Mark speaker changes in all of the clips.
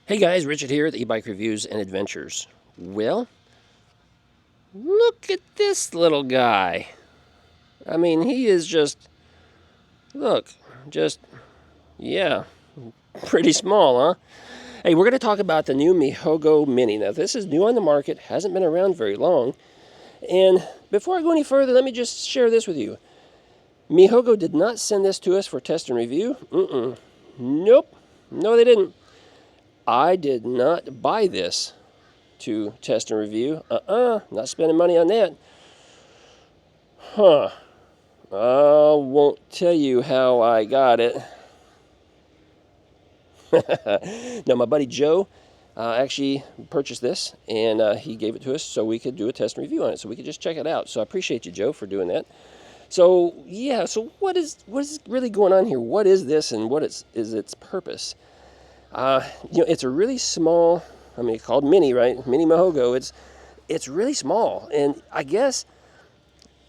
Speaker 1: Hey guys, Richard here at the eBike Reviews and Adventures. Well, look at this little guy. I mean, he is just, yeah, pretty small, huh? Hey, we're going to talk about the new Mihogo Mini. Now, this is new on the market, hasn't been around very long. And before I go any further, let me just share this with you. Mihogo did not send this to us for test and review. Nope. No, they didn't. I did not buy this to test and review. Not spending money on that. I won't tell you how I got it. Now, my buddy Joe actually purchased this, and he gave it to us so we could do a test and review on it, so we could just check it out. So I appreciate you, Joe, for doing that. So, yeah, so what is really going on here? What is this, and what is its purpose? It's a really small, it's called Mini, right? Mini Mihogo. It's really small, and I guess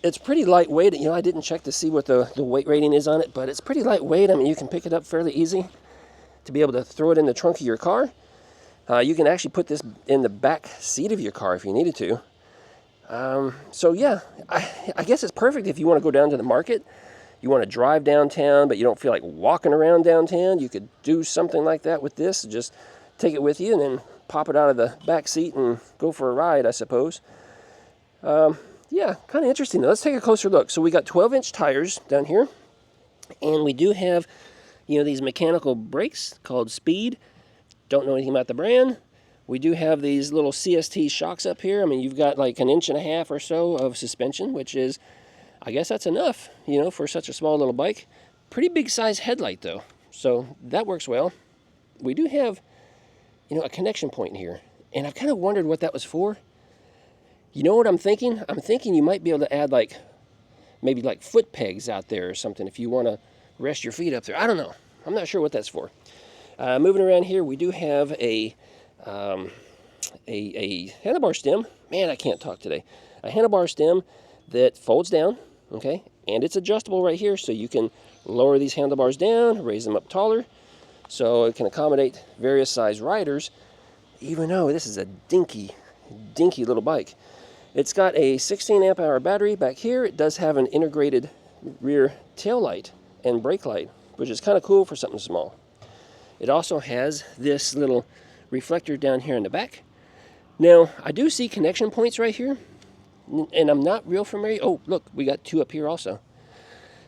Speaker 1: it's pretty lightweight. I didn't check to see what the weight rating is on it, but it's pretty lightweight. You can pick it up fairly easy to be able to throw it in the trunk of your car. You can actually put this in the back seat of your car if you needed to. So yeah, I guess it's perfect if you want to go down to the market. You want to drive downtown, but you don't feel like walking around downtown. You could do something like that with this. Just take it with you and then pop it out of the back seat and go for a ride, I suppose. Yeah, kind of interesting. Now, let's take a closer look. So we got 12-inch tires down here, and we do have, these mechanical brakes called Speed. Don't know anything about the brand. We do have these little CST shocks up here. You've got like 1.5 inches or so of suspension, which is, I guess that's enough, for such a small little bike. Pretty big size headlight though, so that works well. We do have, a connection point here, and I've kind of wondered what that was for. You know what I'm thinking? I'm thinking you might be able to add maybe foot pegs out there or something if you want to rest your feet up there. I don't know. I'm not sure what that's for. Moving around here, we do have a handlebar stem. Man, I can't talk today. A handlebar stem that folds down. Okay, and it's adjustable right here, so you can lower these handlebars down, raise them up taller, so it can accommodate various size riders, even though this is a dinky little bike. It's got a 16 amp hour battery back here. It does have an integrated rear tail light and brake light, which is kind of cool for something small. It also has this little reflector down here in the back. Now, I do see connection points right here, and I'm not real familiar. Oh, look, we got 2 up here also.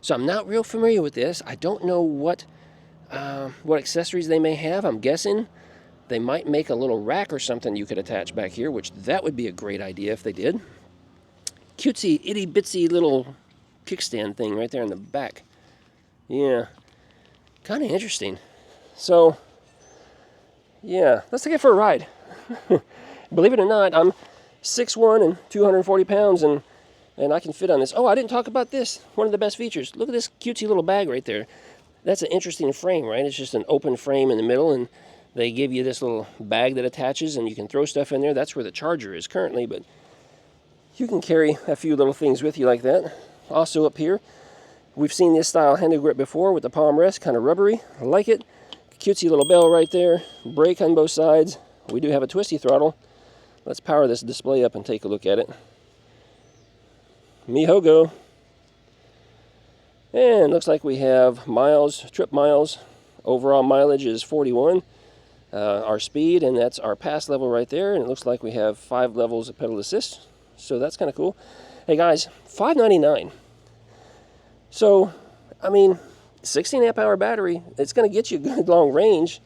Speaker 1: So I'm not real familiar with this. I don't know what accessories they may have. I'm guessing they might make a little rack or something you could attach back here, which that would be a great idea if they did. Cutesy, itty bitsy little kickstand thing right there in the back. Yeah, kind of interesting. So, yeah, let's take it for a ride. Believe it or not, I'm 6'1" and 240 pounds, and I can fit on this. Oh, I didn't talk about this. One of the best features. Look at this cutesy little bag right there. That's an interesting frame, right? It's just an open frame in the middle, and they give you this little bag that attaches, and you can throw stuff in there. That's where the charger is currently, but you can carry a few little things with you like that. Also up here, we've seen this style handle grip before with the palm rest, kind of rubbery. I like it. Cutesy little bell right there. Brake on both sides. We do have a twisty throttle. Let's power this display up and take a look at it. Mihogo. And looks like we have miles, trip miles. Overall mileage is 41. Our speed, and that's our pass level right there. And it looks like we have 5 levels of pedal assist. So that's kind of cool. Hey guys, $5.99. So, 16 amp hour battery. It's going to get you a good long range.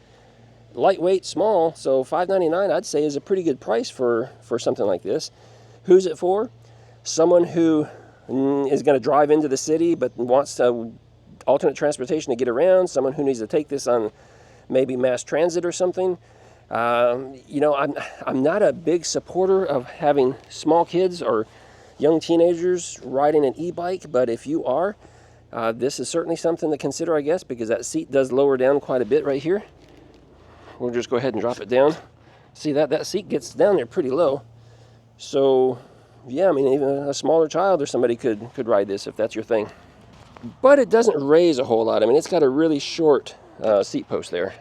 Speaker 1: Lightweight, small, so $5.99 I'd say is a pretty good price for something like this. Who's it for? Someone who is going to drive into the city but wants alternate transportation to get around. Someone who needs to take this on maybe mass transit or something. I'm not a big supporter of having small kids or young teenagers riding an e-bike, but if you are, this is certainly something to consider, I guess, because that seat does lower down quite a bit right here. We'll just go ahead and drop it down. See, that seat gets down there pretty low. So, yeah, even a smaller child or somebody could ride this if that's your thing. But it doesn't raise a whole lot. It's got a really short seat post there.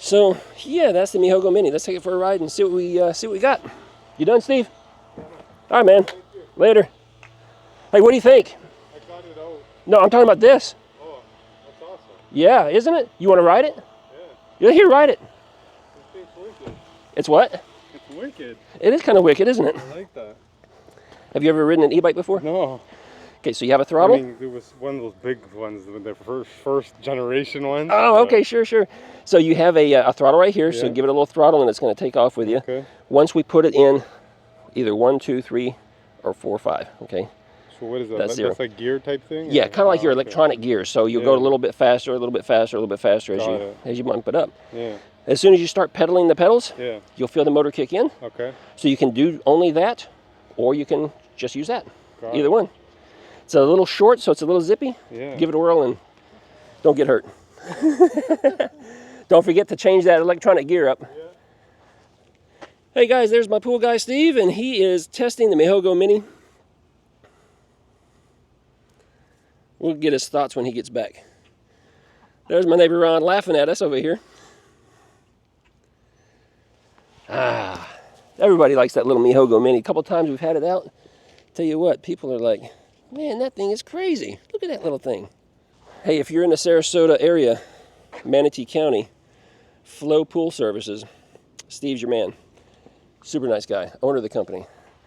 Speaker 1: So yeah, that's the Mihogo Mini. Let's take it for a ride and see what we got. You done, Steve? All right, man. Later. Hey, what do you think?
Speaker 2: I got it out.
Speaker 1: No, I'm talking about this.
Speaker 2: Oh, that's awesome.
Speaker 1: Yeah, isn't it? You want to ride it?
Speaker 2: Yeah.
Speaker 1: Yeah, here, ride it.
Speaker 2: This thing's wicked.
Speaker 1: It's what?
Speaker 2: It's wicked.
Speaker 1: It is kind of wicked, isn't it?
Speaker 2: I like that.
Speaker 1: Have you ever ridden an e-bike before?
Speaker 2: No.
Speaker 1: Okay, so you have a throttle?
Speaker 2: I mean, it was one of those big ones, the first generation ones.
Speaker 1: Oh, okay, sure. So you have a throttle right here, so
Speaker 2: Yeah.
Speaker 1: give it a little throttle and it's going to take off with you.
Speaker 2: Okay.
Speaker 1: Once we put it in either 1, 2, 3, or 4, 5, okay?
Speaker 2: So what is that?
Speaker 1: That's zero.
Speaker 2: That's like gear type thing?
Speaker 1: Yeah, kind of like your
Speaker 2: okay.
Speaker 1: electronic gear. So you'll go a little bit faster, a little bit faster, a little bit faster as you bump it up.
Speaker 2: Yeah.
Speaker 1: As soon as you start pedaling the pedals,
Speaker 2: Yeah.
Speaker 1: you'll feel the motor kick in.
Speaker 2: Okay.
Speaker 1: So you can do only that, or you can just use that.
Speaker 2: Got
Speaker 1: Either
Speaker 2: it.
Speaker 1: one. It's a little short, so it's a little zippy.
Speaker 2: Yeah.
Speaker 1: Give it a whirl and don't get hurt. Don't forget to change that electronic gear up.
Speaker 2: Yeah.
Speaker 1: Hey guys, there's my pool guy Steve, and he is testing the Mihogo Mini. We'll get his thoughts when he gets back. There's my neighbor Ron laughing at us over here. Everybody likes that little Mihogo Mini. A couple times we've had it out. Tell you what, people are like, man, that thing is crazy. Look at that little thing. Hey, if you're in the Sarasota area, Manatee County, Flow Pool Services, Steve's your man. Super nice guy, owner of the company.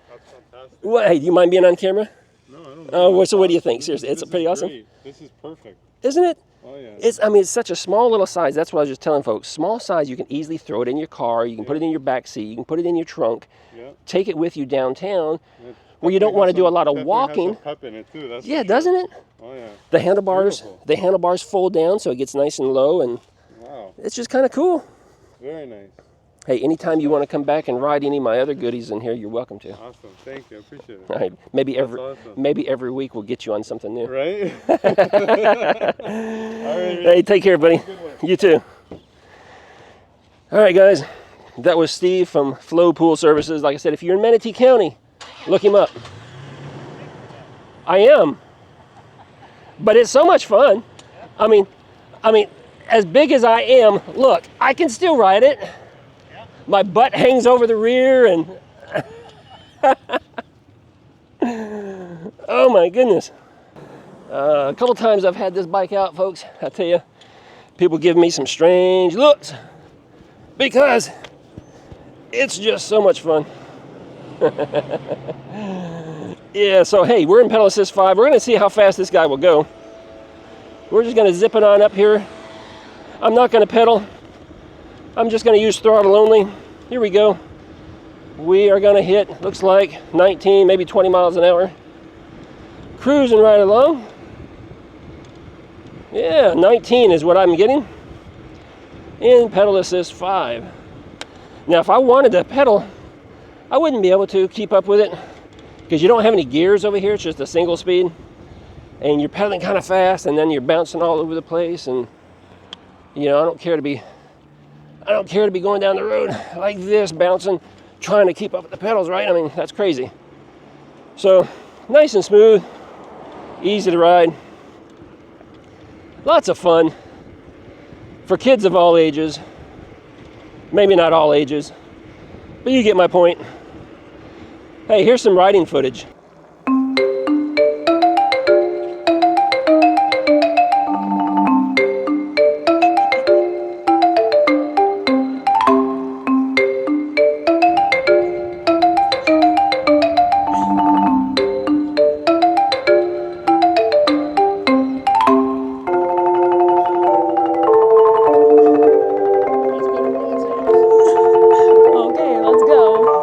Speaker 2: That's fantastic.
Speaker 1: Well, hey, do you mind being on camera?
Speaker 2: No, I don't know.
Speaker 1: Oh, well, so what do you think? Seriously, it's pretty awesome.
Speaker 2: Great. This is perfect.
Speaker 1: Isn't it?
Speaker 2: Oh yeah.
Speaker 1: It's such a small little size. That's what I was just telling folks. Small size, you can easily throw it in your car. You can put it in your back seat. You can put it in your trunk.
Speaker 2: Yeah.
Speaker 1: Take it with you downtown,
Speaker 2: It
Speaker 1: where you don't want to do a lot of
Speaker 2: definitely
Speaker 1: walking.
Speaker 2: has some pep in it too. That's
Speaker 1: Yeah,
Speaker 2: for sure.
Speaker 1: doesn't it?
Speaker 2: Oh yeah.
Speaker 1: The handlebars,
Speaker 2: Beautiful.
Speaker 1: fold down so it gets nice and low, and
Speaker 2: Wow.
Speaker 1: it's just kind of cool.
Speaker 2: Very nice.
Speaker 1: Hey, anytime you want to come back and ride any of my other goodies in here, you're welcome to.
Speaker 2: Awesome. Thank you. I appreciate it.
Speaker 1: All right, maybe
Speaker 2: awesome.
Speaker 1: maybe every week we'll get you on something new.
Speaker 2: Right? All right.
Speaker 1: Hey, take care, buddy.
Speaker 2: Good one.
Speaker 1: You too. All right, guys. That was Steve from Flow Pool Services. Like I said, if you're in Manatee County, look him up. I am. But it's so much fun. I mean, as big as I am, look, I can still ride it. My butt hangs over the rear and oh my goodness. A couple times I've had this bike out, folks. I tell you, people give me some strange looks because it's just so much fun. Yeah, so hey, we're in pedal assist 5. We're gonna see how fast this guy will go. We're just gonna zip it on up here. I'm not gonna pedal. I'm just gonna use throttle only. Here we go. We are gonna hit, looks like 19, maybe 20 miles an hour. Cruising right along. Yeah, 19 is what I'm getting in pedal assist 5. Now, if I wanted to pedal, I wouldn't be able to keep up with it because you don't have any gears over here. It's just a single speed, and you're pedaling kind of fast, and then you're bouncing all over the place. And you know, I don't care to be going down the road like this, bouncing, trying to keep up with the pedals, right? I mean, that's crazy. So, nice and smooth, easy to ride. Lots of fun for kids of all ages. Maybe not all ages, but you get my point. Hey, here's some riding footage.
Speaker 3: Okay, let's go.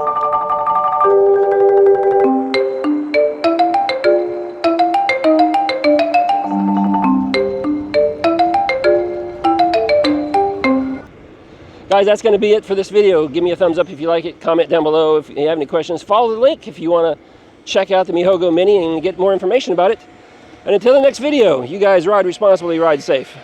Speaker 1: Guys, that's going to be it for this video. Give me a thumbs up if you like it. Comment down below if you have any questions. Follow the link if you want to check out the Mihogo Mini and get more information about it. And until the next video, you guys ride responsibly, ride safe.